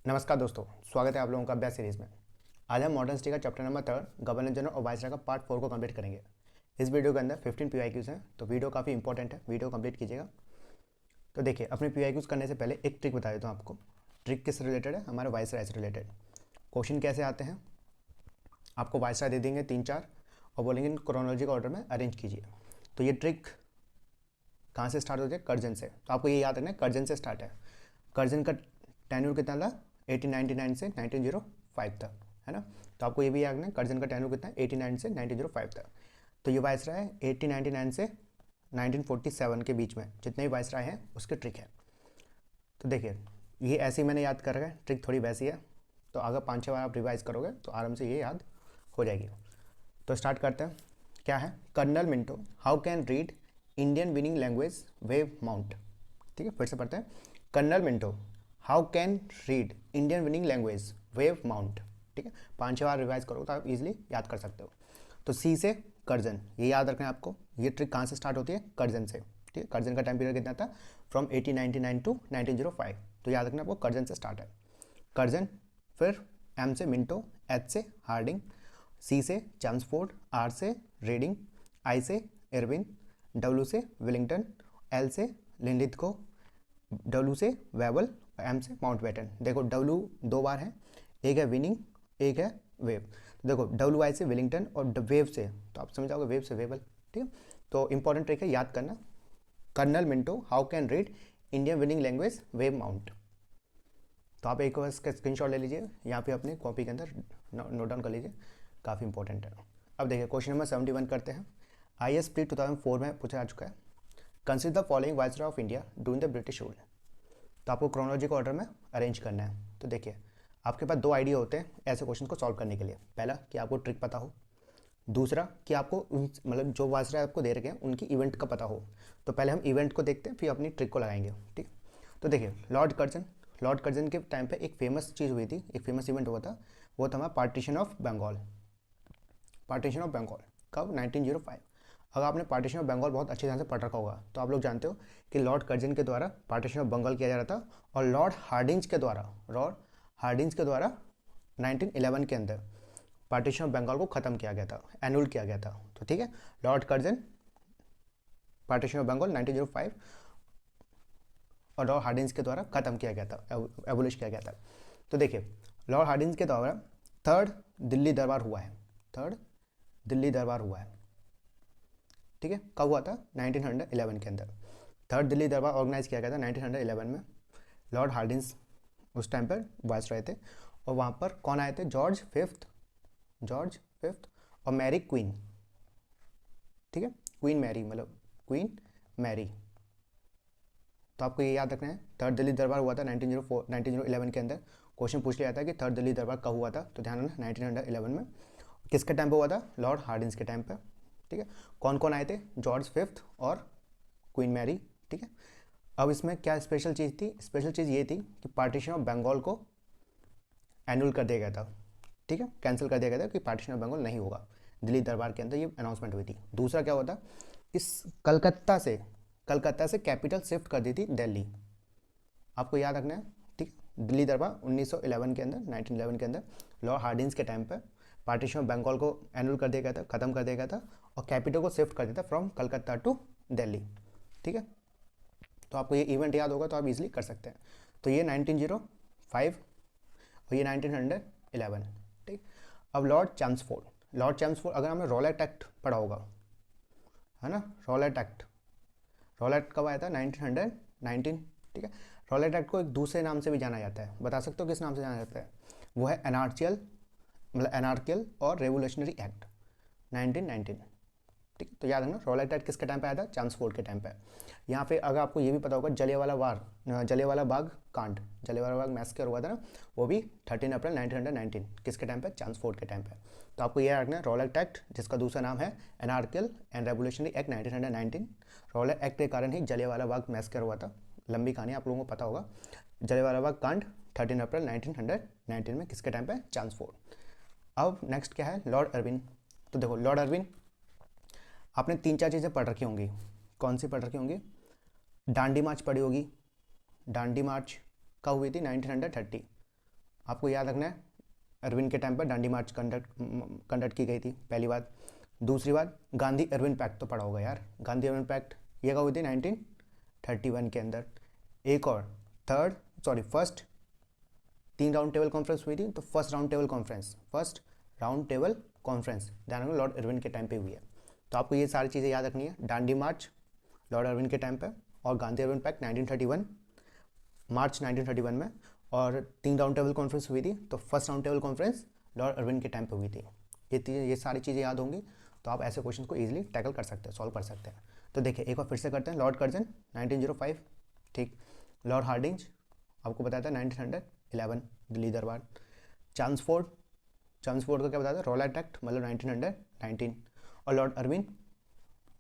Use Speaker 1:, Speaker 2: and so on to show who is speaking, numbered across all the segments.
Speaker 1: नमस्कार दोस्तों, स्वागत है आप लोगों का अभ्यास सीरीज में। आज हम मॉडर्न हिस्ट्री का चैप्टर नंबर 3 गवर्नर जनरल और वायसराय का पार्ट 4 को कंप्लीट करेंगे। इस वीडियो के अंदर 15 पीवाईक्यूज हैं, तो वीडियो काफ़ी इंपॉर्टेंट है, वीडियो कंप्लीट कीजिएगा। तो देखिए, अपने पीवाईक्यूज करने से पहले एक ट्रिक बता देता हूँ आपको। ट्रिक किससे रिलेटेड है? हमारे वायसराय से रिलेटेड। क्वेश्चन कैसे आते हैं? आपको वायसराय दे देंगे 3-4 और बोलेंगे इन क्रोनोलॉजी का ऑर्डर में अरेंज कीजिए। तो ये ट्रिक कहाँ से स्टार्ट होती है? कर्जन से। तो आपको ये याद रखना है, कर्जन से स्टार्ट है। कर्जन का टेन्यूर कितना था? 1899 से 1905 तक, है ना। तो आपको ये भी याद रखना है, कर्जन का टेन्यूर कितना है? 89 से 1905 तक। तो ये वायसराय है 1899 से 1947 के बीच में जितने भी वायसराय हैं उसके ट्रिक है। तो देखिए, ये ऐसे ही मैंने याद कर रखा है, ट्रिक थोड़ी वैसी है। तो अगर 5-6 बार आप रिवाइज करोगे तो आराम से ये याद हो जाएगी। तो स्टार्ट करते हैं। क्या है? Colonel Minto how can read Indian winning language wave mount. ठीक है, फिर से पढ़ते हैं। Colonel Minto how can read Indian winning language wave mount. ठीक है, 5-6 बार रिवाइज करो तो आप इजीली याद कर सकते हो। तो सी से कर्जन, ये याद रखना है आपको। ये ट्रिक कहाँ से स्टार्ट होती है? कर्जन से। ठीक है, कर्जन का टाइम पीरियड कितना था? From 1899 to 1905। तो याद रखना आपको, कर्जन से स्टार्ट है। कर्जन, फिर एम से मिंटो, एच से हार्डिंग, सी से चैम्सफोर्ड, आर से रीडिंग, आई से इरविन, डब्ल्यू से विलिंगटन, एल से लिंडिथको, डब्ल्यू से वेबल, एम से माउंटबेटन। देखो डब्ल्यू 2 बार है, एक है विनिंग, एक है वेव। तो देखो डब्ल्यू आई से विलिंगटन और वेव से, तो आप समझ जाओगे वेव से वेबल। ठीक है, तो इंपॉर्टेंट ट्रिक है, याद करना। Colonel Minto how can read Indian winning language wave mount. तो आप एक बार इसका स्क्रीनशॉट ले लीजिए, यहाँ पे अपने कॉपी के अंदर नोट डाउन कर लीजिए, काफ़ी इंपॉर्टेंट है। अब देखिए क्वेश्चन नंबर 71 करते हैं। IAS प्री 2004 में पूछा जा चुका है। Consider the following viceroy of India during the British rule. तो आपको क्रोनोलॉजिकल ऑर्डर में अरेंज करना है। तो देखिए, आपके पास 2 आइडिया होते हैं ऐसे क्वेश्चन को सॉल्व करने के लिए। पहला कि आपको ट्रिक पता हो, दूसरा कि आपको मतलब जो वायसराय आपको दे रखे हैं उनकी इवेंट का पता हो। तो पहले हम इवेंट को देखते हैं, फिर अपनी ट्रिक को लगाएंगे। ठीक, तो देखिए लॉर्ड कर्जन के टाइम पे एक फेमस चीज़ हुई थी, एक फेमस इवेंट हुआ था। वो था हमारा partition of Bengal. Partition of Bengal कब? 1905। अगर आपने पार्टीशन ऑफ बंगाल बहुत अच्छे तरह से पढ़ रखा होगा तो आप लोग जानते हो कि लॉर्ड कर्जन के द्वारा पार्टीशन ऑफ बंगाल किया जा रहा था, और लॉर्ड हार्डिंज के द्वारा 1911 के अंदर पार्टीशन ऑफ बंगाल को ख़त्म किया गया था, एनुल किया गया था। तो ठीक है, Lord Curzon partition of Bengal 1905 और लॉर्ड हार्डिंज के द्वारा ख़त्म किया गया था, एबोलिश किया गया था। तो देखिए, लॉर्ड हार्डिंज के द्वारा थर्ड दिल्ली दरबार हुआ है। थर्ड दिल्ली दरबार हुआ है। ठीक है, कब हुआ था? 1911 के अंदर थर्ड दिल्ली दरबार ऑर्गेनाइज किया गया था 1911 में। लॉर्ड हार्डिंस उस टाइम पर वाइसरॉय थे, और वहाँ पर कौन आए थे? जॉर्ज फिफ्थ और मैरी क्वीन। ठीक है, क्वीन मैरी, मतलब क्वीन मैरी। तो आपको ये याद रखना है, थर्ड दिल्ली दरबार हुआ था 1911 के अंदर। क्वेश्चन पूछ लिया था कि थर्ड दिल्ली दरबार कब हुआ था, तो ध्यान रखना 1911 में। किसके टाइम पे हुआ था? लॉर्ड हार्डिंस के टाइम पे। ठीक है, कौन कौन आए थे? जॉर्ज फिफ्थ और क्वीन मैरी। ठीक है, अब इसमें क्या स्पेशल चीज़ थी? स्पेशल चीज़ ये थी कि पार्टीशन ऑफ बंगाल को एनुअल कर दिया गया था। ठीक है, कैंसिल कर दिया गया था कि पार्टीशन ऑफ बंगाल नहीं होगा। दिल्ली दरबार के अंदर ये अनाउंसमेंट हुई थी। दूसरा क्या हुआ था? इस कलकत्ता से कैपिटल शिफ्ट कर दी थी दिल्ली। आपको याद रखना है। ठीक, दिल्ली दरबार 1911 के अंदर, 1911 के अंदर लॉर्ड हार्डिंस के टाइम पर पार्टीशन ऑफ बंगाल को एनुअल कर दिया गया था, ख़त्म कर दिया गया था, और कैपिटल को शिफ्ट कर दिया था फ्रॉम कलकत्ता टू दिल्ली। ठीक है, तो आपको ये इवेंट याद होगा तो आप इजीली कर सकते हैं। तो ये 1905 और ये 1911। ठीक, अब लॉर्ड चैम्सफोर्ड अगर हमने रॉलेट एक्ट पढ़ा होगा, है ना, रॉलेट कब आया था? 1919। ठीक है, रॉलेट एक्ट को एक दूसरे नाम से भी जाना जाता है, बता सकते हो किस नाम से जाना जाता है? वो है एनार्कियल और रेवोल्यूशनरी एक्ट 1919। ठीक है, तो याद रखना रॉलेट एक्ट किसके टाइम पे आया था? चैम्सफोर्ड के टाइम पे। यहाँ पे अगर आपको ये भी पता होगा, जलियांवाला बाग मैसेकर हुआ था ना, वो भी 13 अप्रैल 1919 किसके टाइम पे? चैम्सफोर्ड के टाइम पे। तो आपको ये रखना है रॉलेट एक्ट, जिसका दूसरा नाम है anarchical and revolutionary act 1919। Rowlatt act के कारण ही जलियांवाला बाग मैसेकर हुआ था। लंबी कहानी आप लोगों को पता होगा। जलियांवाला बाग कांड 13 अप्रैल 1919 में किसके टाइम पे? चैम्सफोर्ड। अब नेक्स्ट क्या है? Lord Irwin. तो देखो लॉर्ड अर्विन, आपने 3-4 चीज़ें पढ़ रखी होंगी। कौन सी पढ़ रखी होंगी? दांडी मार्च पढ़ी होगी। दांडी मार्च कब हुई थी? 1930। आपको याद रखना है अरविंद के टाइम पर डांडी मार्च कंडक्ट की गई थी, पहली बात। दूसरी बात, गांधी अरविंद पैक्ट तो पढ़ा होगा यार, गांधी अरविंद पैक्ट ये कब हुई थी 1931 के अंदर। एक और फर्स्ट 3 राउंड टेबल कॉन्फ्रेंस हुई थी, तो फर्स्ट राउंड टेबल कॉन्फ्रेंस ध्यान रखना लॉर्ड इरविन के टाइम पे हुई है। तो आपको ये सारी चीज़ें याद रखनी है, डांडी मार्च लॉर्ड इरविन के टाइम पे, और गांधी अरविंद पैक्ट 1931 मार्च 1931 में, और 3 राउंड टेबल कॉन्फ्रेंस हुई थी, तो first round table conference Lord Irwin के टाइम पे हुई थी। ये सारी चीज़ें याद होंगी तो आप ऐसे क्वेश्चन को ईजिली टैकल कर सकते हैं, सॉल्व कर सकते हैं। तो देखिए एक बार फिर से करते हैं। लॉर्ड कर्जन 1905, ठीक। लॉर्ड हार्डिंज आपको बताया था 1911 दिल्ली दरबार। चांसफोर्ड का क्या बताया था, रॉलेट एक्ट मतलब 1919, और लॉर्ड इरविन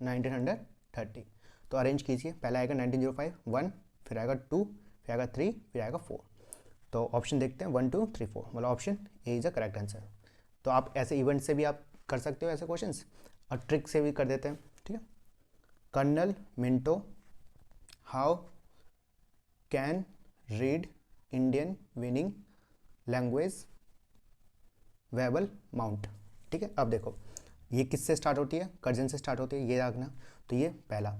Speaker 1: 1930। तो अरेंज कीजिए, पहला आएगा 1905 1, फिर आएगा 2, फिर आएगा 3, फिर आएगा 4। तो ऑप्शन देखते हैं 1 2 3 4, मतलब option A is the correct answer. तो आप ऐसे इवेंट से भी आप कर सकते हो ऐसे क्वेश्चंस, और ट्रिक से भी कर देते हैं, ठीक है। Colonel Minto how can read Indian winning language Wavell mount, ठीक है। अब देखो ये किससे स्टार्ट होती है, कर्जन से स्टार्ट होती है, ये रखना। तो ये पहला,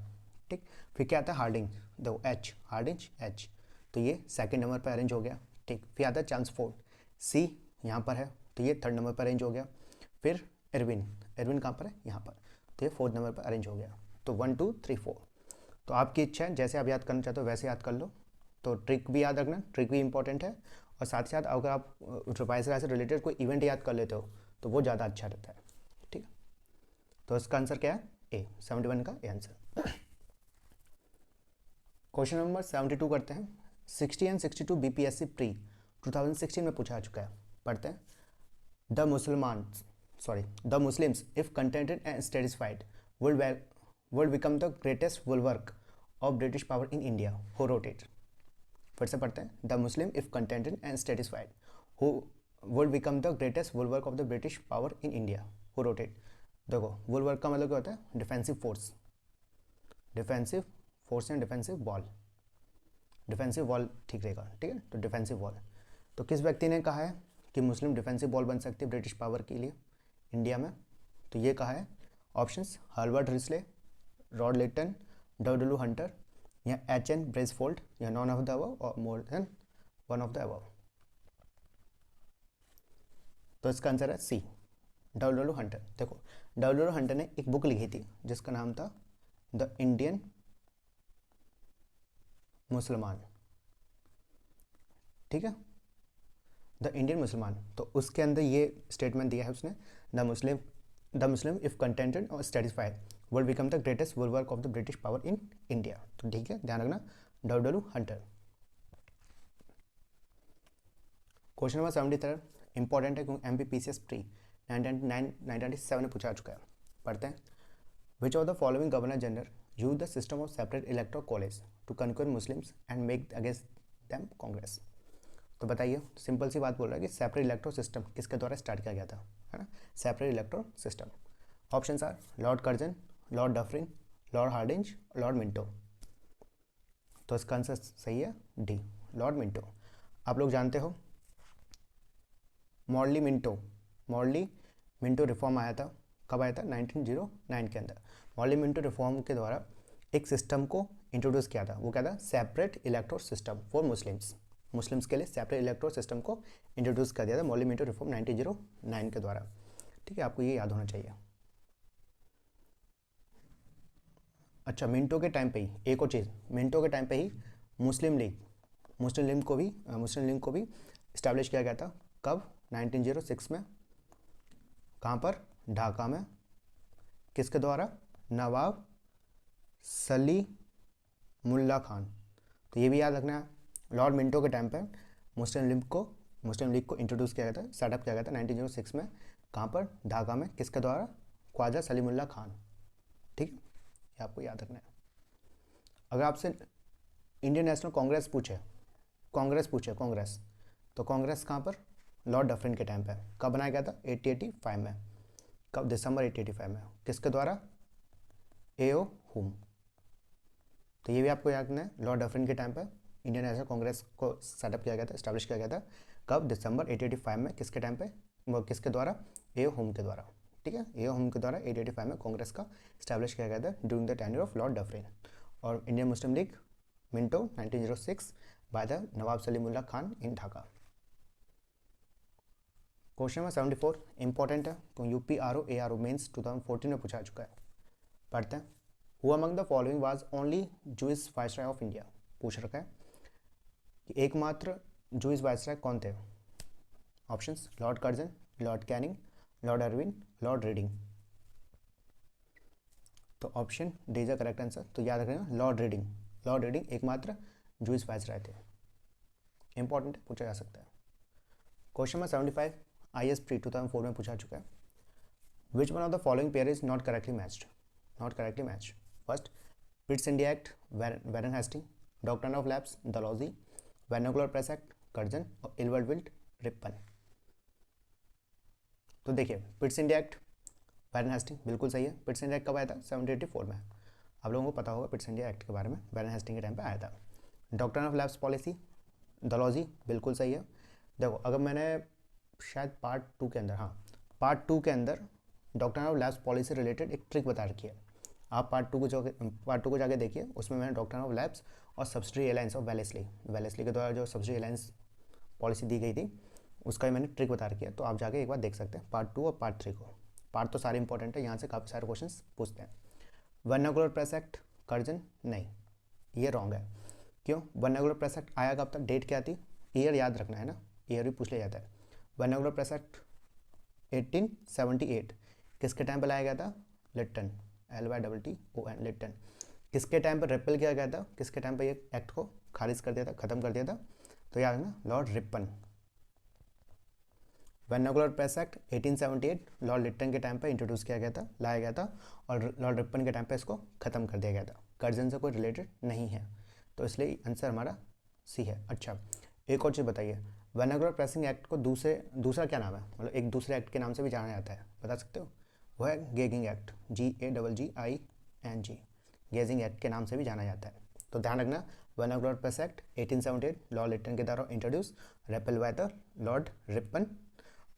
Speaker 1: ठीक। फिर क्या आता है हार्डिंग, देखो एच, हार्डिंज एच, तो ये सेकंड नंबर पर अरेंज हो गया, ठीक। फिर आता है चांसफोर्ड, सी यहाँ पर है, तो ये थर्ड नंबर पर अरेंज हो गया। फिर इरविन कहाँ पर है, यहाँ पर, तो ये फोर्थ नंबर पर अरेंज हो गया। तो 1 2 3 4। तो आपकी इच्छा है, जैसे आप याद करना चाहते हो वैसे याद कर लो। तो ट्रिक भी याद रखना, ट्रिक भी इंपॉर्टेंट है, और साथ ही साथ अगर आप वाइसराय से रिलेटेड कोई इवेंट याद कर लेते हो तो वो ज़्यादा अच्छा रहता है, ठीक है। तो इसका आंसर क्या है, ए, 71 का ए आंसर। क्वेश्चन नंबर 72 करते हैं। 60 एंड 62 बीपीएससी प्री 2016 में पूछा चुका है, पढ़ते हैं। The Muslims if contented and satisfied would become the greatest bulwark of British power in India. Who wrote it? फिर से पढ़ते हैं। The Muslim if contented and satisfied who would become the greatest bulwark of the British power in India. Who wrote it? देखो bulwark का मतलब क्या होता है, defensive force and defensive wall ठीक रहेगा, ठीक है। तो डिफेंसिव वॉल, तो किस व्यक्ति ने कहा है कि मुस्लिम डिफेंसिव वॉल बन सकती है ब्रिटिश पावर के लिए इंडिया में? तो ये कहा है, options Herbert Risley, lord Lytton, W Hunter, या एच.एन. ब्रेसफोल्ड, या नॉन ऑफ द अबव और more than one of the above. तो इसका आंसर है सी, डब्ल्यू हंटर। देखो डब्ल्यू हंटर ने एक बुक लिखी थी जिसका नाम था द इंडियन मुसलमान, ठीक है, द इंडियन मुसलमान। तो उसके अंदर ये स्टेटमेंट दिया है उसने, द मुस्लिम इफ कंटेंटेड और satisfied will become the greatest bulwark of the British power in India। तो ठीक है, ध्यान रखना W Hunter. Question number 73 important है क्योंकि MPPCS प्री 1997 में पूछा चुका है, पढ़ते हैं। Which of the following governor general use the system of separate electoral college to conquer Muslims and make against them Congress? तो बताइए, सिंपल सी बात बोल रहा है कि सेपरेट इलेक्टोरल सिस्टम किसके द्वारा स्टार्ट किया गया था, है ना, separate electoral system. Options are lord Curzon, lord Dufferin, lord Hardinge, lord Minto. तो इसका आंसर सही है डी, लॉर्ड मिंटो। आप लोग जानते हो मॉर्ली मिंटो रिफॉर्म आया था, कब आया था, 1909 के अंदर। मॉर्ली मिंटो रिफॉर्म के द्वारा एक सिस्टम को इंट्रोड्यूस किया था, वो क्या था, separate electoral system for Muslims के लिए सेपरेट इलेक्टोरल सिस्टम को इंट्रोड्यूस कर दिया था मॉर्ली मिंटो रिफॉर्म 1909 के द्वारा, ठीक है। आपको ये याद होना चाहिए। अच्छा, मिंटो के टाइम पे ही एक और चीज़, मिंटो के टाइम पे ही मुस्लिम लीग को भी इस्टेब्लिश किया गया था, कब, 1906 में। कहाँ पर, ढाका में, किसके द्वारा, नवाब सलीमुल्लाह खान। तो ये भी याद रखना है, लॉर्ड मिंटो के टाइम पे मुस्लिम लीग को इंट्रोड्यूस किया गया था, सेटअप किया गया था 1906 में। कहाँ पर, ढाका में, किसके द्वारा, ख्वाजा सलीमुल्लाह खान, ठीक है। ये आपको याद रखना है। अगर आपसे इंडियन नेशनल कांग्रेस पूछे, तो कांग्रेस कहाँ पर, लॉर्ड डफरिन के टाइम पे। कब बनाया गया था, 1885 में। कब, दिसंबर 1885 में। किसके द्वारा, A.O. हुम। तो ये भी आपको याद रखना है, लॉर्ड डफरिन के टाइम पे इंडियन नेशनल कांग्रेस को सेटअप किया गया था, इस्टेब्लिश किया गया था। कब? दिसंबर 1885 में। किसके टाइम पे? वो किसके द्वारा? ए होम के द्वारा। ठीक है, ए होम के द्वारा 1885 में कांग्रेस का इस्टेब्लिश किया गया था during the tenure of Lord Dufferin. और Indian Muslim League Minto 1906 by the nawab Salimullah Khan in Dhaka. Question number 74 important है, तो UP R O A R O mains 2014 में पूछा चुका है। पढ़ते हैं। Who among the following was only Jewish viceroy of India. पूछ रखा है कि एकमात्र जूइश वाइसराय कौन थे। Options: Lord Curzon, Lord Canning, Lord Irwin, Lord reading. तो option D is the correct answer. तो याद रखना, लॉर्ड रीडिंग। लॉर्ड रीडिंग एकमात्र जूइश वाइसराय थे। इंपॉर्टेंट पूछा जा सकता है। क्वेश्चन नंबर 75 IS प्री 2004 में पूछा चुका है। Which one of the following pair is not correctly matched. Not correctly matched. First, Pitt's India Act, Warren Hastings, doctrine of lapse, Dalhousie, vernacular press act, Curzon और Ilbert bill Ripon. तो देखिए, Pitt's India Act, Warren Hastings बिल्कुल सही है। पिट्स India act कब आया था? 1784 में। आप लोगों को पता होगा पिट्स इंडिया एक्ट के बारे में, वैरन हेस्टिंग के टाइम पे आया था। Doctrine of lapse policy, Dalhousie बिल्कुल सही है। देखो, अगर मैंने शायद पार्ट 2 के अंदर, हाँ पार्ट 2 के अंदर doctrine of lapse policy related एक ट्रिक बता रखी है। आप पार्ट 2 को जाके देखिए, उसमें मैंने डॉक्ट्रिन ऑफ लैप्स और सब्सिडी एलायंस ऑफ वेलेस्ली के द्वारा जो सब्सिडी एलायंस पॉलिसी दी गई थी उसका ही मैंने ट्रिक बता रखी है। तो आप जाके एक बार देख सकते हैं पार्ट 2 और पार्ट 3 को। पार्ट तो सारे इंपॉर्टेंट है, यहाँ से काफ़ी सारे क्वेश्चन पूछते हैं। वर्नाकुलर प्रेस एक्ट, कर्जन, नहीं, ये रॉन्ग है। क्यों? वर्नाकुलर प्रेस एक्ट आया कब तक? डेट क्या थी? ईयर याद रखना है ना, ईयर भी पूछ लिया जाता है। वर्नाकुलर प्रेस एक्ट 1878 किसके टाइम पर लाया गया था? Lytton, LYTTON, Lytton. किसके टाइम पर रिपेल किया गया था? किसके टाइम पर ये एक्ट को खारिज कर दिया था, खत्म कर दिया था? तो याद रखना, Lord Ripon. Vernacular press act 1878 Lord Lytton के टाइम पर इंट्रोड्यूस किया गया था, लाया गया था, और लॉर्ड रिपन के टाइम पर इसको खत्म कर दिया गया था। कर्जन से कोई रिलेटेड नहीं है, तो इसलिए आंसर हमारा सी है। अच्छा, एक और चीज़ बताइए, वर्नाकुलर प्रेसिंग एक्ट को दूसरा क्या नाम है, मतलब एक दूसरे एक्ट के नाम से भी जाना जाता है, बता सकते हो? वो है गेगिंग एक्ट, GAGGING, गेजिंग एक्ट के नाम से भी जाना जाता है। तो ध्यान रखना, vernacular press act 1878 Lord Lytton के द्वारा introduce, repel bye the Lord Ripon,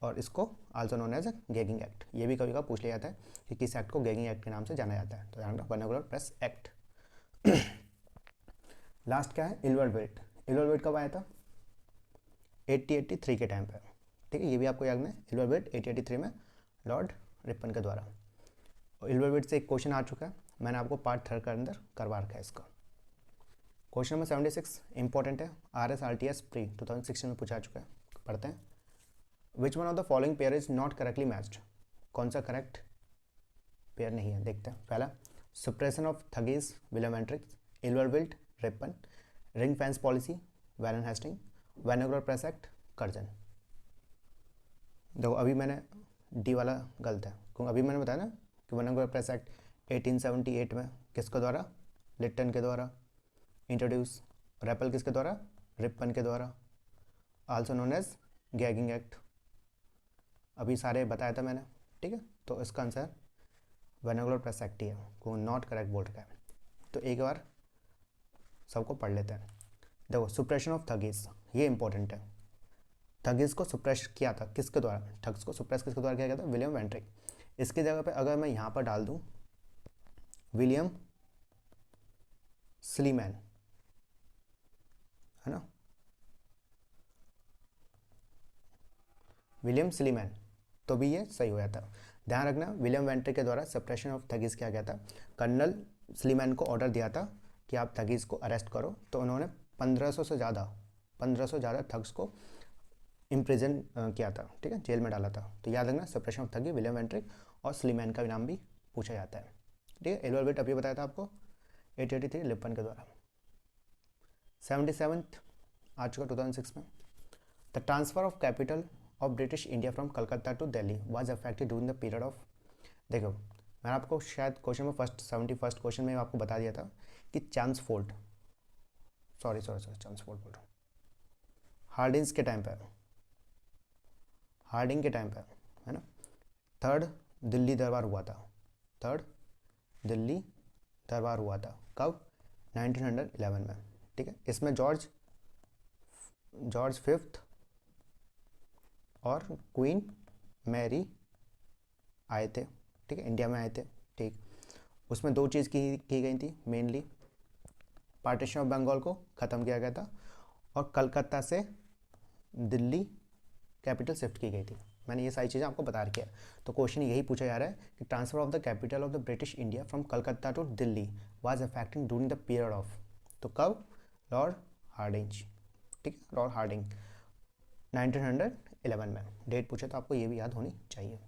Speaker 1: और इसको आल्सो नोन एज गेगिंग एक्ट। ये भी कभी कभी पूछ लिया जाता है कि किस एक्ट को गेगिंग एक्ट के नाम से जाना जाता है। तो ध्यान रखना, वर्नाकुलर प्रेस एक्ट। लास्ट क्या है? इल्वर्डविल्ट। इल्वर्डविल्ट कब आया था? 1883 के टाइम पे। ठीक है, ये भी आपको याद है, इल्वर्डविल्ट 1883 में लॉर्ड रिपन के द्वारा। और इल्वर्डविल्ट से एक क्वेश्चन आ चुका है, मैंने आपको पार्ट 3 के अंदर करवा रखा है इसका। क्वेश्चन नंबर 76 इंपॉर्टेंट है, RSRTS प्री 2016 में पूछा चुका है। पढ़ते हैं। Which one of the following pair is not correctly matched. कौन सा करेक्ट पेयर नहीं है? देखते हैं। पहला, सुप्रेशन ऑफ थगीज, विलियम वेंट्रिक्स, Ilbert Bill, Ripon, ring fence policy, Warren Hasting, vernacular press act, Curzon. देखो, अभी मैंने डी वाला गलत है, क्योंकि अभी मैंने बताया ना कि वर्नाकुलर प्रेस एक्ट 1878 में किसके द्वारा? लिट्टन के द्वारा इंट्रोड्यूस, रेपल किसके द्वारा? रिपन के द्वारा, also known as gagging act. अभी सारे बताया था मैंने, ठीक है। तो इसका आंसर वर्नाकुलर प्रेस एक्ट ही है, को नॉट करेक्ट बोल रखा है। तो एक बार सबको पढ़ लेते हैं। देखो, सुप्रेशन ऑफ थगीज, ये इंपॉर्टेंट है। थगीज को सुप्रेस किया था किसके द्वारा? ठग्स को सुप्रेस किसके द्वारा किया गया था? विलियम वेंट्रिक। इसकी जगह पे अगर मैं यहाँ पर डाल दूँ विलियम स्लीमैन, है ना, विलियम स्लीमैन, तो भी ये सही हो जाता। ध्यान रखना, विलियम वेंट्रिक के द्वारा सप्रेशन ऑफ थगीज किया गया था। कर्नल स्लीमैन को ऑर्डर दिया था कि आप थगीज को अरेस्ट करो, तो उन्होंने 1500 से ज़्यादा थग्स को इम्प्रिजन किया था, ठीक है, जेल में डाला था। तो याद रखना, सप्रेशन ऑफ थगी, विलियम वेंट्रिक, और स्लीमैन का भी नाम भी पूछा जाता है, ठीक है। इल्वर्डविल्ट अभी बताया था आपको 1883 लिप्पन के द्वारा। 77th आ चुका 2006 में। The transfer of capital of British India from Calcutta to Delhi was affected during the period of. देखो, मैंने आपको शायद क्वेश्चन में 71st क्वेश्चन में आपको बता दिया था कि चांसफोर्ड, चांसफोर्ड बोल रहा हूँ, हार्डिंग के टाइम पर, है ना, थर्ड दिल्ली दरबार हुआ था। कब? 1911 में, ठीक है। इसमें जॉर्ज जॉर्ज फिफ्थ और क्वीन मैरी आए थे, ठीक है, इंडिया में आए थे, ठीक। उसमें दो चीज़ की गई थी मेनली, पार्टीशन ऑफ बंगाल को ख़त्म किया गया था और कलकत्ता से दिल्ली कैपिटल शिफ्ट की गई थी। मैंने ये सारी चीज़ें आपको बता रखी है। तो क्वेश्चन यही पूछा जा रहा है कि transfer of the capital of the British India from Calcutta to Delhi was affecting during the period of, तो कब, लॉर्ड हार्डिंज, ठीक है, लॉर्ड हार्डिंग 1911 में। डेट पूछे तो आपको ये भी याद होनी चाहिए।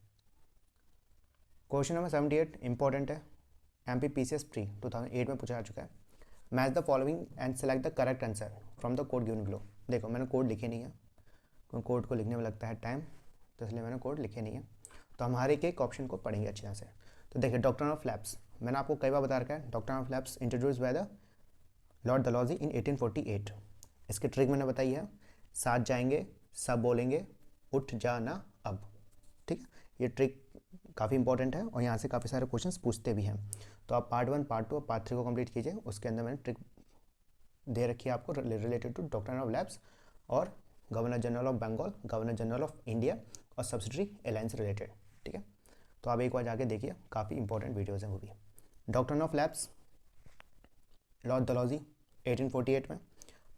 Speaker 1: क्वेश्चन नंबर 78 इंपॉर्टेंट है, MPPCS प्री 2008 में पूछा जा चुका है। Match the following and select the correct answer from the code given below. देखो मैंने कोड लिखे नहीं है क्योंकि कोड को लिखने में लगता है टाइम, तो इसलिए मैंने कोड लिखे नहीं है। तो हम हर एक ऑप्शन को पढ़ेंगे अच्छी तरह से। तो देखिए डॉक्ट्रिन ऑफ लैप्स, मैंने आपको कई बार बता रखा है, doctrine of lapse introduce by the Lord Dalhousie in 1848। इसकी ट्रिक मैंने बताई है, साथ जाएंगे सब बोलेंगे उठ जाना अब, ठीक है। ये ट्रिक काफ़ी इंपॉर्टेंट है और यहाँ से काफ़ी सारे क्वेश्चंस पूछते भी हैं। तो आप पार्ट 1, पार्ट 2 और पार्ट 3 को कंप्लीट कीजिए, उसके अंदर मैंने ट्रिक दे रखी है आपको related to doctrine of lapse और governor general of Bengal, governor general of India और सब्सिडरी अलायंस रिलेटेड, ठीक है। तो आप एक बार जाके देखिए, काफ़ी इंपॉर्टेंट वीडियोज़ हैं वो भी। Doctrine of lapse, Lord Dalhousie 1848 में।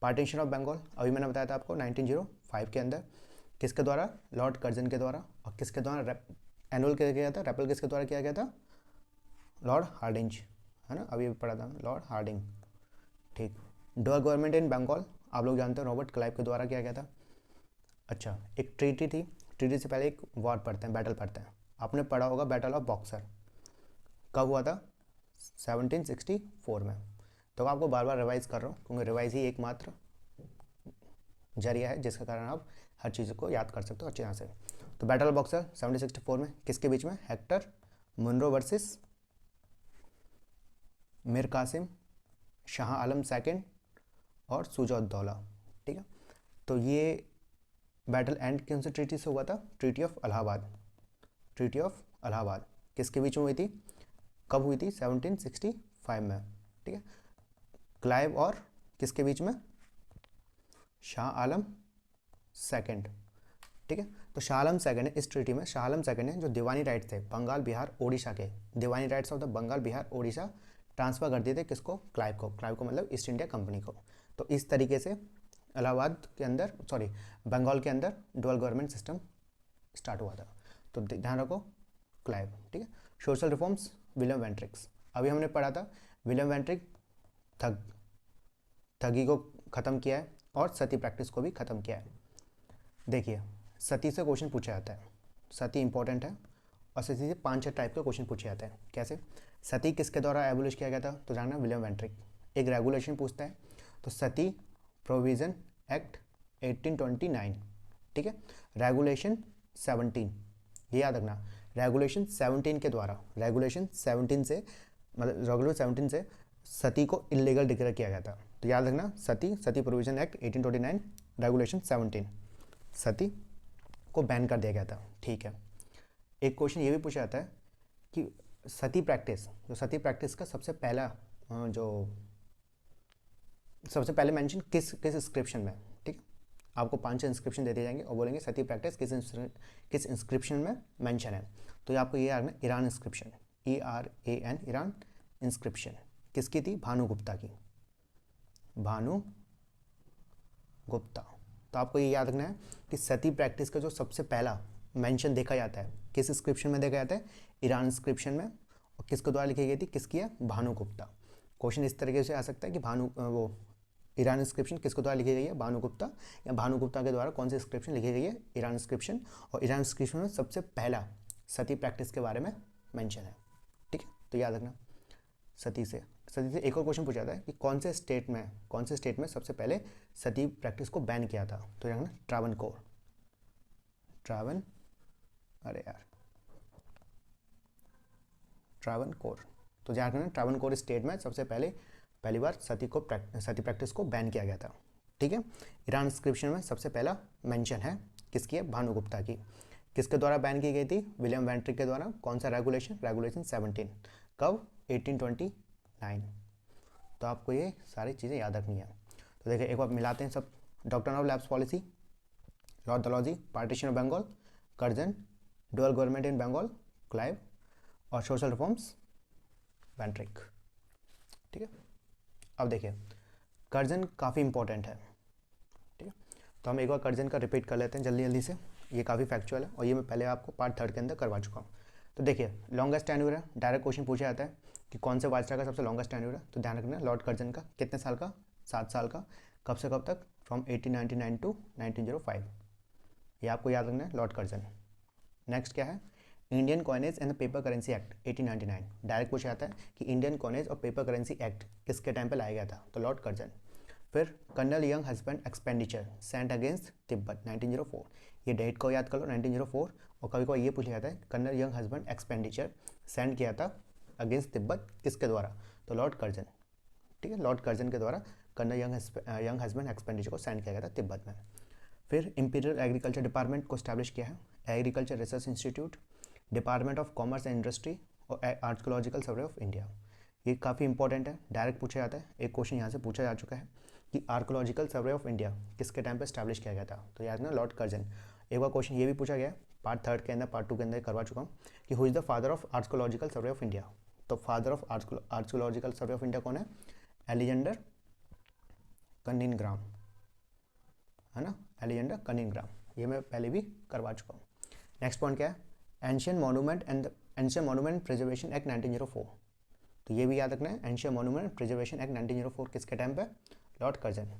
Speaker 1: पार्टीशन ऑफ बंगाल अभी मैंने बताया था आपको 1905 के अंदर, किसके द्वारा, लॉर्ड कर्जन के द्वारा। और किसके द्वारा एनुअल किया गया था, रेपल किसके द्वारा किया गया था, लॉर्ड हार्डिंज, है ना, अभी पढ़ा था लॉर्ड हार्डिंग, ठीक। डुअल गवर्नमेंट इन बंगाल आप लोग जानते हैं रॉबर्ट क्लाइव के द्वारा किया गया था। अच्छा, एक ट्रीटी थी, ट्रीटी से पहले एक वॉर पढ़ते हैं, बैटल पढ़ते हैं। आपने पढ़ा होगा बैटल ऑफ बॉक्सर, कब हुआ था, 1764 में। तो आपको बार बार रिवाइज कर रहा हूँ क्योंकि रिवाइज ही एकमात्र जरिया है जिसके कारण आप हर चीज़ को याद कर सकते हो अच्छी तरह से। तो बैटल ऑफ बॉक्सर 1764 में किसके बीच में, Hector Munro versus Mir Qasim, Shah Alam second और सुजा-उद-दौला, ठीक है। तो ये बैटल एंड कौन से ट्रीटी से हुआ था, treaty of Allahabad, treaty of Allahabad किसके बीच में हुई थी, कब हुई थी, 1765 में, ठीक है। क्लाइव और किसके बीच में, शाह आलम सेकंड, ठीक है। तो शाह आलम सेकंड है इस ट्रीटी में, शाह आलम सेकंड है जो दीवानी राइट्स थे बंगाल बिहार ओडिशा के, diwani rights of the Bengal Bihar Odisha transfer कर दिए थे किसको, क्लाइव को, क्लाइव को मतलब ईस्ट इंडिया कंपनी को। तो इस तरीके से इलाहाबाद के अंदर, सॉरी बंगाल के अंदर डुअल गवर्नमेंट सिस्टम स्टार्ट हुआ था। तो ध्यान रखो क्लाइव, ठीक है। सोशल रिफॉर्म्स, विलियम वेंट्रिक्स, अभी हमने पढ़ा था विलियम वेंट्रिक ठगी को ख़त्म किया है और सती प्रैक्टिस को भी ख़त्म किया है। देखिए सती से क्वेश्चन पूछा जाता है, सती इंपॉर्टेंट है और सती से 5-6 टाइप के क्वेश्चन पूछे जाते हैं। कैसे, सती किसके द्वारा एबोलिश किया गया था, तो जानना विलियम वेंट्रिक। एक रेगुलेशन पूछता है, तो सती प्रोविज़न एक्ट 1829, ठीक है। रेगुलेशन 17, ये याद रखना, रेगुलेशन 17 के द्वारा, रेगुलेशन 17 से मतलब रेगुलेशन 17 से सती को इलीगल डिक्लेयर किया गया था। तो याद रखना, सती प्रोविज़न एक्ट 1829 रेगुलेशन 17, सती को बैन कर दिया गया था, ठीक है। एक क्वेश्चन ये भी पूछा जाता है कि सती प्रैक्टिस, जो सती प्रैक्टिस का सबसे पहले मेंशन किस इंस्क्रिप्शन में, ठीक है। आपको 5 इंस्क्रिप्शन दे दिए जाएंगे और बोलेंगे सती प्रैक्टिस किस इंस्क्रिप्शन में मेंशन है। तो ये आपको ये याद रखना, Iran inscription, ERAN, Iran inscription किसकी थी, भानु गुप्ता की, भानु गुप्ता। तो आपको ये याद रखना है कि सती प्रैक्टिस का जो सबसे पहला मेंशन देखा जाता है किस इंस्क्रिप्शन में देखा जाता है, ईरान इंस्क्रिप्शन में, और किसके द्वारा लिखी गई थी, किसकी है, भानु गुप्ता। क्वेश्चन इस तरीके से आ सकता है कि ईरान इंस्क्रिप्शन किसके द्वारा लिखी गई है, भानु गुप्ता, या भानु गुप्ता के द्वारा कौन सी इंस्क्रिप्शन लिखी गई है, ईरान इंस्क्रिप्शन। और ईरान इंस्क्रिप्शन में सबसे पहला सती प्रैक्टिस के बारे में मेंशन है, ठीक है। तो याद रखना, सती से एक और क्वेश्चन पूछा जाता है कि कौन से स्टेट में सबसे पहले सती प्रैक्टिस को बैन किया था। तो याद रखना, ट्रावनकोर। तो याद रखना, ट्रावनकोर स्टेट में सबसे पहली बार सती प्रैक्टिस को बैन किया गया था, ठीक है। ईरान इंस्क्रिप्शन में सबसे पहला मेंशन है किसकी है, भानु गुप्ता की। किसके द्वारा बैन की गई थी, विलियम वेंट्रिक के द्वारा। कौन सा रेगुलेशन, रेगुलेशन 17, कब, 1829। तो आपको ये सारी चीज़ें याद रखनी है। तो देखिए एक बार मिलाते हैं सब doctrine of lapse policy, lord Dalhousie, partition of Bengal, Curzon, dual government in Bengal, Clive, और सोशल रिफॉर्म्स, वेंट्रिक। ठीक है, अब देखिए कर्जन काफ़ी इंपॉर्टेंट है। ठीक है, तो हम एक बार कर्जन का रिपीट कर लेते हैं जल्दी जल्दी से। ये काफ़ी फैक्चुअल है और ये मैं पहले आपको पार्ट 3 के अंदर करवा चुका हूँ। तो देखिए लॉन्गेस्ट टेन्योर है, डायरेक्ट क्वेश्चन पूछा जाता है कि कौन से वायसराय का सबसे लॉन्गेस्ट टेन्योर है, तो ध्यान रखना लॉर्ड कर्जन का कितने साल का, 7 साल का। कब से कब तक, फ्रॉम 1899 टू 1905, ये आपको याद रखना है, लॉर्ड कर्जन। नेक्स्ट क्या है, Indian coinage and the paper currency act 1899, direct पूछा जाता है कि इंडियन कॉइनेज और पेपर करेंसी एक्ट किसके टाइम पे लाया गया था, तो लॉर्ड कर्जन। फिर colonel Younghusband expenditure sent against Tibet 1904, ये डेट को याद कर लो 1904। और कभी कभी ये पूछा जाता है colonel Younghusband expenditure send किया था अगेंस्ट तिब्बत किसके द्वारा, तो लॉर्ड कर्जन। ठीक है, लॉर्ड कर्जन के द्वारा कर्नल यंग हस्बैंड एक्सपेंडिचर को सेंड किया गया था तिब्बत में। फिर इंपीरियल एग्रीकल्चर डिपार्टमेंट को स्टैब्लिश किया है, agriculture research institute, department of commerce and industry और आर्कियोलॉजिकल सर्वे ऑफ इंडिया। ये काफ़ी इंपॉर्टेंट है, डायरेक्ट पूछा जाता है, एक क्वेश्चन यहाँ से पूछा जा चुका है कि आर्कियोलॉजिकल सर्वे ऑफ इंडिया किसके टाइम पे स्टैब्लिश किया गया था, तो याद ना लॉर्ड कर्जन। एक बार क्वेश्चन ये भी पूछा गया पार्ट 3 के अंदर, पार्ट 2 के अंदर करवा चुका हूँ कि who is the father of archaeological survey of India, तो father of archaeological survey of India कौन है, एलिजेंडर कनिंघराम, है ना, एलिजेंडर कनिंघराम, ये मैं पहले भी करवा चुका हूँ। नेक्स्ट पॉइंट क्या है, एंशियन मॉन्यूमेंट प्रिजर्वेशन एक्ट 1904, तो ये भी याद रखना है, एंशियन मॉन्यूमेंट प्रिजर्वेशन एक्ट 1904 किसके टाइम पे, Lord Curzon.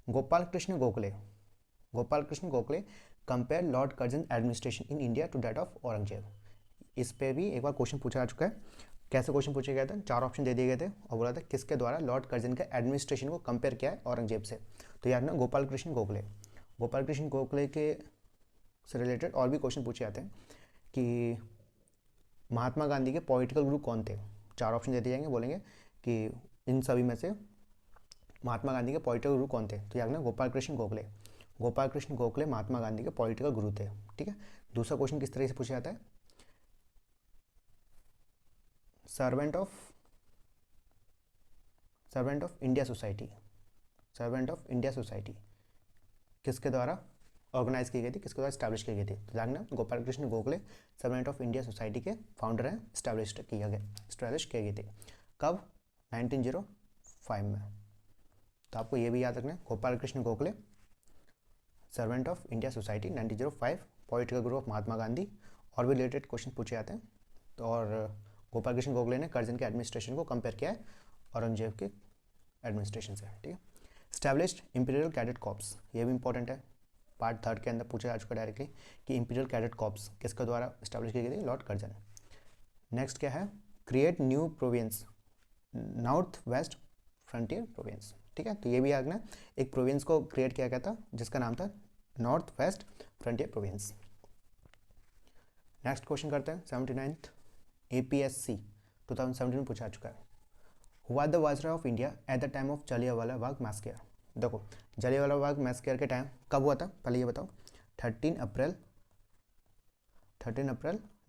Speaker 1: Gopal Krishna Gokhale compare Lord Curzon administration in India to that of Aurangzeb, इस पे भी एक बार क्वेश्चन पूछा जा चुका है। कैसे क्वेश्चन पूछे गए थे, 4 ऑप्शन दे दिए गए थे और बोला था किसके द्वारा लॉर्ड कर्जन के एडमिनिस्ट्रेशन को कंपेयर किया है औरंगजेब से, तो याद ना गोपाल कृष्ण गोखले के से रिलेटेड और भी क्वेश्चन पूछे जाते हैं कि महात्मा गांधी के पॉलिटिकल गुरु कौन थे, 4 ऑप्शन दे दिए जाएंगे, बोलेंगे कि इन सभी में से महात्मा गांधी के पॉलिटिकल गुरु कौन थे, तो याद ना गोपाल कृष्ण गोखले महात्मा गांधी के पॉलिटिकल गुरु थे। ठीक है, दूसरा क्वेश्चन किस तरह से पूछा जाता है, सर्वेंट ऑफ इंडिया सोसाइटी किसके द्वारा ऑर्गेनाइज की गई थी, किसके द्वारा स्टैब्लिश की गई थी, तो जानना Gopal Krishna Gokhale servant of India society के फाउंडर हैं, स्टैब्लिश किया गई थी कब, 1905 में। तो आपको ये भी याद रखना है, Gopal Krishna Gokhale servant of India society 1905, political Guru of Mahatma Gandhi. और भी रिलेटेड क्वेश्चन पूछे जाते हैं, तो और गोपाल कृष्ण गोखले ने कर्जन के एडमिनिस्ट्रेशन को कंपेयर किया है औरंगजेब के एडमिनिस्ट्रेशन से। ठीक है, स्टैब्लिश्ड इंपीरियल कैडेट कॉर्प्स, ये भी इंपॉर्टेंट है, पार्ट 3 के अंदर पूछा जा चुका डायरेक्टली कि इंपीरियल कैडेट कॉर्प्स किसके द्वारा स्टैब्लिश की गई थी, लॉर्ड कर्जन। नेक्स्ट क्या है, create new province north West Frontier province. ठीक है, तो ये भी याद रखना, एक प्रोविंस को क्रिएट किया गया था जिसका नाम था north West Frontier province. Next question करते हैं 79th APSC 2017 में पूछा चुका है, हुआ the viceroy of India at the time of Jallianwala Bagh massacre. देखो जलियांवाला बाग मैसेकर के टाइम कब हुआ था, पहले ये बताओ, 13 अप्रैल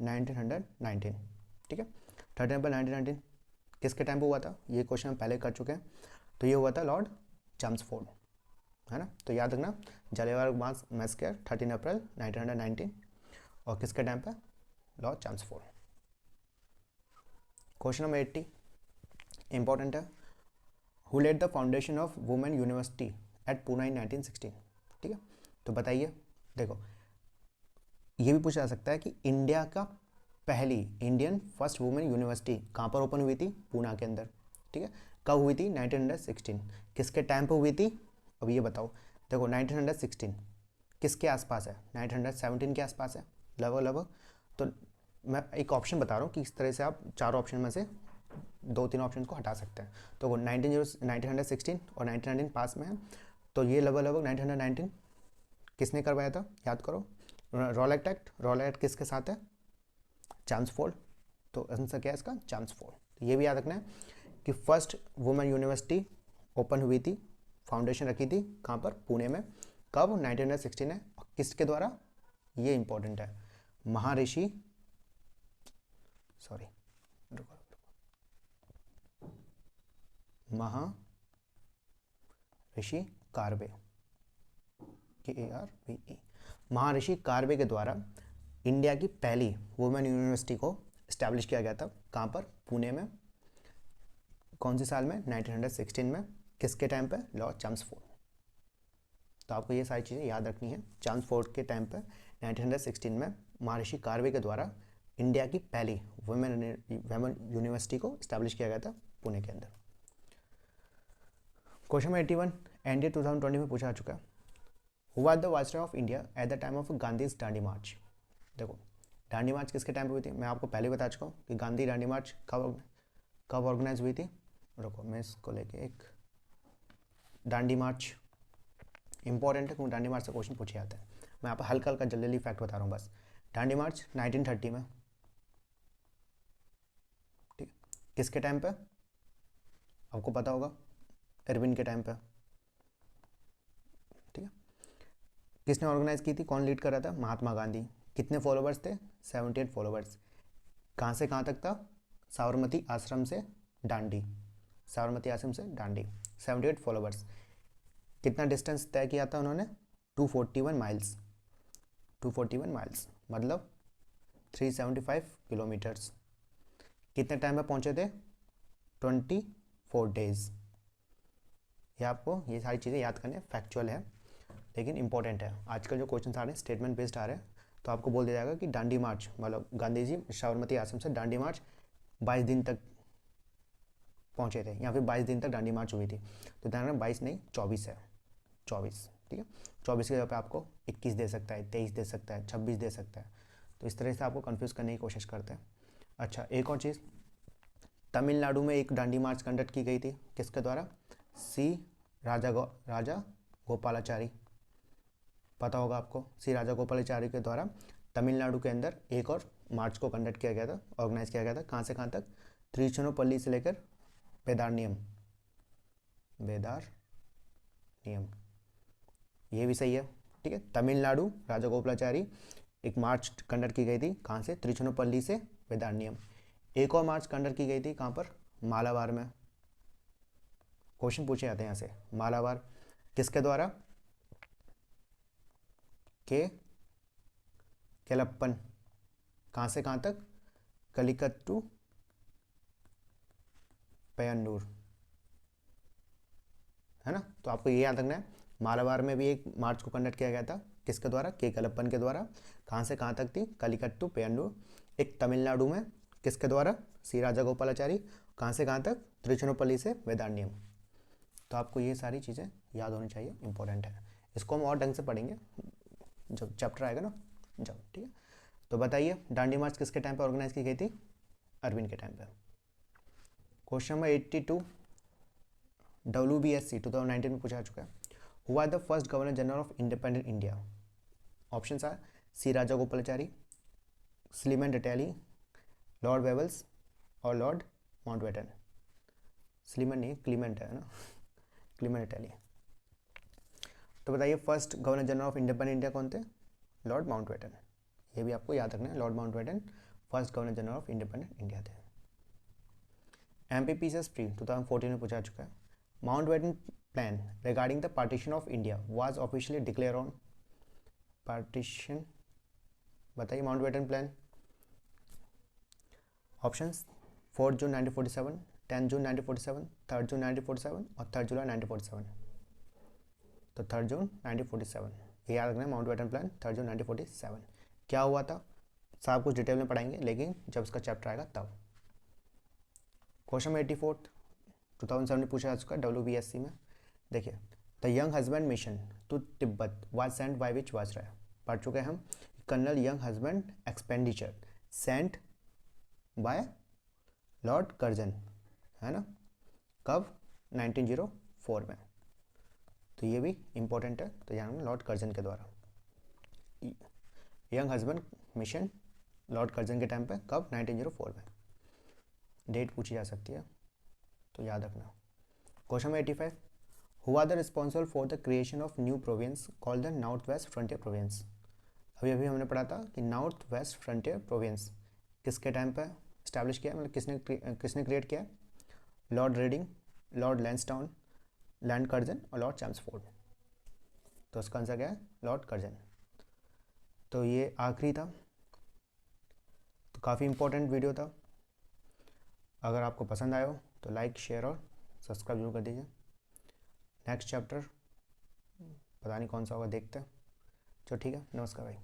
Speaker 1: 1919। ठीक है, 13 अप्रैल 1919 किसके टाइम पे हुआ था, ये क्वेश्चन हम पहले कर चुके हैं, तो ये हुआ था लॉर्ड चैम्सफोर्ड, है ना, तो याद रखना जलियांवाला बाग मैसेकर 13 अप्रैल 1919 और किसके टाइम पे, Lord Chelmsford. Question number 80 important है, who led the foundation of women university at Poona in 1916। ठीक है, तो बताइए, देखो ये भी पूछा जा सकता है कि इंडिया का इंडियन फर्स्ट वुमेन यूनिवर्सिटी कहाँ पर ओपन हुई थी, पूना के अंदर। ठीक है, कब हुई थी, 1916, किसके टाइम पर हुई थी, अब ये बताओ। देखो 1916 किसके आसपास है, 1917 के आसपास है लगभग। तो मैं एक ऑप्शन बता रहा हूँ कि इस तरह से आप 4 ऑप्शन में से 2-3 ऑप्शन को हटा सकते हैं। तो 1916 और 1919 पास में है, तो ये लगभग 1919 किसने करवाया था, याद करो, रॉलेट एक्ट किसके साथ है, चैम्सफोर्ड, तो आंसर क्या है इसका, चैम्सफोर्ड। तो ये भी याद रखना है कि फर्स्ट वुमेन यूनिवर्सिटी ओपन हुई थी, फाउंडेशन रखी थी कहाँ पर, पुणे में, कब, 1916 है, किसके द्वारा, ये इंपॉर्टेंट है, महर्षि कारबे। KARVE। महर्षि कार्वे के द्वारा इंडिया की पहली वुमेन यूनिवर्सिटी को इस्टेब्लिश किया गया था। कहाँ पर? पुणे में। कौन से साल में? 1916 में। किसके टाइम पे? Lord Chelmsford. तो आपको ये सारी चीज़ें याद रखनी है। चैम्सफोर्ड के टाइम पे 1916 में महर्षि कार्वे के द्वारा इंडिया की पहली वुमेन यूनिवर्सिटी को इस्टेब्लिश किया गया था पुणे के अंदर। क्वेश्चन नंबर 81 एनडीए 2020 में पूछा चुका है। Who was the viceroy of India at the time of Gandhi's Dandi march. देखो, दांडी मार्च किसके टाइम पे हुई थी? मैं आपको पहले बता चुका हूँ कि गांधी दांडी मार्च कब ऑर्गेनाइज हुई थी। रुको, मैं इसको लेके एक दांडी मार्च इंपॉर्टेंट है क्योंकि दांडी मार्च से क्वेश्चन पूछे जाते हैं। मैं यहाँ पर हल्का हल्का जल्दी फैक्ट बता रहा हूँ बस। दांडी मार्च 1930 में। ठीक, किसके टाइम पे? आपको पता होगा, इरविन के टाइम पे। ठीक है, किसने ऑर्गेनाइज की थी? कौन लीड कर रहा था? महात्मा गांधी। कितने फॉलोवर्स थे? 78 फॉलोवर्स। कहाँ से कहाँ तक था? साबरमती आश्रम से दांडी। साबरमती आश्रम से दांडी 78 फॉलोवर्स। कितना डिस्टेंस तय किया था उन्होंने? 241 माइल्स। 241 माइल्स मतलब 375 किलोमीटर्स। कितने टाइम में पहुंचे थे? 24 डेज। ये आपको ये सारी चीज़ें याद करने फैक्चुअल है लेकिन इंपॉर्टेंट है। आजकल जो क्वेश्चन आ रहे हैं स्टेटमेंट बेस्ड आ रहे हैं, तो आपको बोल दिया जाएगा कि दांडी मार्च मतलब गांधी जी साबरमती आश्रम से दांडी मार्च 22 दिन तक पहुंचे थे या फिर 22 दिन तक दांडी मार्च हुई थी। तो ध्यान रखना 22 नहीं 24 है। 24, ठीक है। 24 के जगह पे आपको 21 दे सकता है, 23 दे सकता है, 26 दे सकता है। तो इस तरह से आपको कंफ्यूज करने की कोशिश करते हैं। अच्छा, एक और चीज़, तमिलनाडु में एक दांडी मार्च कंडक्ट की गई थी। किसके द्वारा? सी राजा गोपालाचारी। पता होगा आपको, सी राजा गोपालाचारी के द्वारा तमिलनाडु के अंदर एक और मार्च को कंडक्ट किया गया था, ऑर्गेनाइज किया गया था। कहाँ से कहाँ तक? त्रिचुनापल्ली से लेकर वेदारण्यम। ये भी सही है, ठीक है। तमिलनाडु राजा गोपालाचारी एक मार्च कंडक्ट की गई थी। कहाँ से? त्रिचुनापल्ली से वेदारण्यम। एक और मार्च कंडक्ट की गई थी कहाँ पर? मालाबार में। क्वेश्चन पूछे जाते हैं यहाँ से। मालाबार किसके द्वारा? केलप्पन। कहाँ से कहाँ तक? कलिकट्टू पयन्नूर, है ना। तो आपको ये याद रखना है, मालाबार में भी एक मार्च को कंडक्ट किया गया था। किसके द्वारा? के कलप्पन के द्वारा। कहाँ से कहाँ तक थी? कलिकट्टू पयन्नूर। एक तमिलनाडु में किसके द्वारा? सी राजा गोपालाचारी। कहाँ से कहाँ तक? त्रिचुनापल्ली से वेदारण्यम। तो आपको ये सारी चीज़ें याद होनी चाहिए, इंपॉर्टेंट है। इसको हम और ढंग से पढ़ेंगे जब चैप्टर आएगा ना, जब, ठीक है। तो बताइए, दांडी मार्च किसके टाइम पे ऑर्गेनाइज की गई थी? अरविंद के टाइम पे। क्वेश्चन नंबर 82 WBSC 2019 में पूछा चुका है। Who are the first governor general of independent India? Options are C Rajagopalachari, Sleeman Attlee, Lord Wavells और लॉर्ड माउंटबेटन। स्लीमन नहीं, क्लीमेंट है ना, क्लीमेंट रटैली। तो बताइए, first governor general of independent India कौन थे? Lord Mountbatten. ये भी आपको याद रखना है, Lord Mountbatten first governor general of independent India थे। MPPCS प्री 2014 में पूछा चुका है। Mountbatten plan regarding the partition of India was officially declare on. Partition, बताइए माउंटबेटन प्लान। ऑप्शंस 4 जून 1947, 10 जून 1947, 3 जून 1947 और 3 जुलाई 1947। तो 3 जून 1947 ये याद रखना है, माउंटबेटन प्लान 3 जून 1947। क्या हुआ था सब कुछ डिटेल में पढ़ाएंगे, लेकिन जब इसका चैप्टर आएगा तब। क्वेश्चन 84 2007 में पूछा जा चुका है WBSC में। देखिए, the Younghusband mission to Tibet was sent by which viceroy. पढ़ चुके हैं हम, colonel Younghusband expenditure sent by Lord Curzon, है ना। कब? 1904 में। तो ये भी इंपॉर्टेंट है, तो यहाँ लॉर्ड कर्जन के द्वारा। Young husband mission Lord Curzon के टाइम पे, कब? 1904 में। डेट पूछी जा सकती है, तो याद रखना। Question 85 who are the responsible for the creation of new province called the North West Frontier Province. अभी अभी हमने पढ़ा था कि नॉर्थ वेस्ट फ्रंटियर प्रोविंस किसके टाइम पे इस्टेब्लिश किया, मतलब किसने क्रिएट किया? Lord Reading, Lord Lansdowne, Lord Curzon और लॉर्ड चैम्सफोर्ड। तो उसका आंसर क्या है? Lord Curzon. तो ये आखिरी था, तो काफ़ी इम्पोर्टेंट वीडियो था। अगर आपको पसंद आया हो तो लाइक, शेयर और सब्सक्राइब जरूर कर दीजिए। नेक्स्ट चैप्टर पता नहीं कौन सा होगा, देखते हैं। चलो ठीक है, नमस्कार भाई।